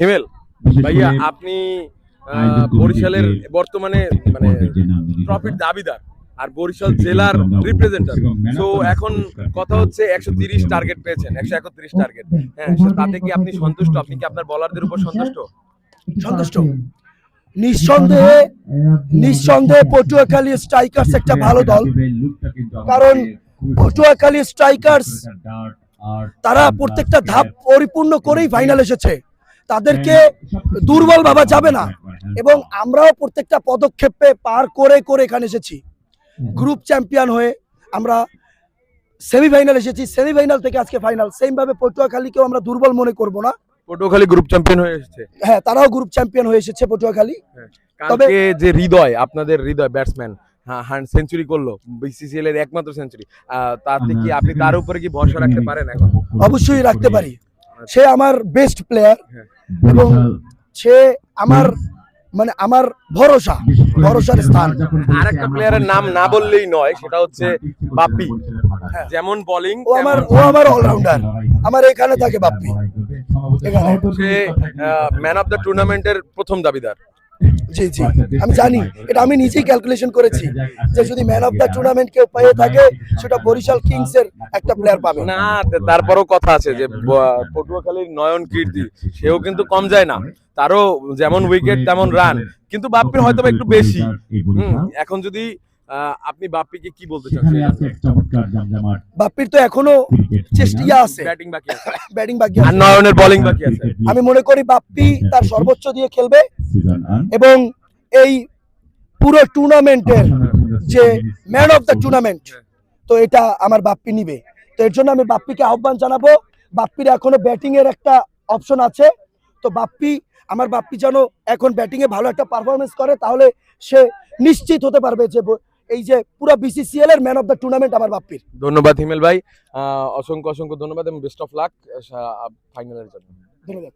হিমেল ভাইয়া, আপনি বরিশালের বর্তমানে মানে ট্রফির দাবিদার আর বরিশাল জেলার রিপ্রেজেন্টেটিভ। সো এখন কথা হচ্ছে 130 টার্গেট পেয়েছেন, 131 টার্গেট। হ্যাঁ, তাতে কি আপনি সন্তুষ্ট? আপনি কি আপনার বলারদের উপর সন্তুষ্ট? সন্তুষ্ট। নিঃসন্দেহে নিঃসন্দেহে পটুয়াখালী স্ট্রাইকার্স একটা ভালো দল, কারণ পটুয়াখালী স্ট্রাইকার্স তারা প্রত্যেকটা ধাপ পরিপূর্ণ করেই ফাইনাল এসেছে, তাদেরকে দুর্বল ভাবা যাবে না। এবং আমরাও প্রত্যেকটা পদক্ষেপে পার করে করে এখানে এসেছি। গ্রুপ চ্যাম্পিয়ন হয়ে আমরা সেমিফাইনাল এসেছি, সেমিফাইনাল থেকে আজকে ফাইনাল। সেম ভাবে পটুয়াখালীকেও আমরা দুর্বল মনে করব না। পটুয়াখালী গ্রুপ চ্যাম্পিয়ন হয়ে এসেছে। হ্যাঁ, তারাও গ্রুপ চ্যাম্পিয়ন হয়ে এসেছে পটুয়াখালী। তবে যে হৃদয়, আপনাদের হৃদয় ব্যাটসম্যান সেঞ্চুরি করলো, বিসিসিএল এর একমাত্র সেঞ্চুরি, তাতে কি আপনি তার উপরে কি ভরসা রাখতে পারেন এখন? অবশ্যই রাখতে পারি। সে আমার বেস্ট প্লেয়ার এবং সে আমার মানে আমার ভরসার স্থান। আরেকটা প্লেয়ারের নাম না বললেই নয়, সেটা হচ্ছে বাপ্পি। যেমন বোলিং, ও আমার অলরাউন্ডার। আমার এখানে থাকে বাপ্পি, সে ম্যান অফ দ্য টুর্নামেন্টের প্রথম দাবিদার। জি জি, আমি জানি, এটা আমি নিজেই ক্যালকুলেশন করেছি যে যদি ম্যান অফ দ্য টুর্নামেন্ট কেউ পেয়ে থাকে সেটা বরিশাল কিংস এর একটা প্লেয়ার পাবে না। তারপরও কথা আছে যে পটুয়াখালীর নয়ন কীর্তি, সেও কিন্তু কম যায় না, তারও যেমন উইকেট তেমন রান, কিন্তু বাপ্পির হয়তো একটু বেশি। এখন যদি আপনি বাপ্পিকে কি বলতে চান? বাপ্পির তো এখনো চেষ্টা আছে, ব্যাটিং বাকি আছে, ব্যাটিং বাকি আর আছে, নয়নের বোলিং বাকি আছে। আমি মনে করি বাপ্পি তার সর্বোচ্চ দিয়ে খেলবে এবং এই পুরো টুর্নামেন্টের যে ম্যান অফ দ্য টুর্নামেন্ট, তো এটা আমার বাপ্পি নিবে। তো এর জন্য আমি বাপ্পিকে আহ্বান জানাবো। বাপ্পির এখনো ব্যাটিং এর একটা অপশন আছে, তো আমার বাপ্পি যেন এখন ব্যাটিং এ ভালো একটা পারফরমেন্স করে, তাহলে সে নিশ্চিত হতে পারবে যে এই যে পুরো বিসিসিএল এর ম্যান অফ দ্য টুর্নামেন্ট আমার বাপ্পির। ধন্যবাদ হিমেল ভাই, অসংখ্য অসংখ্য ধন্যবাদ এবং বেস্ট অফ লাক ফাইনালের জন্য। ধন্যবাদ।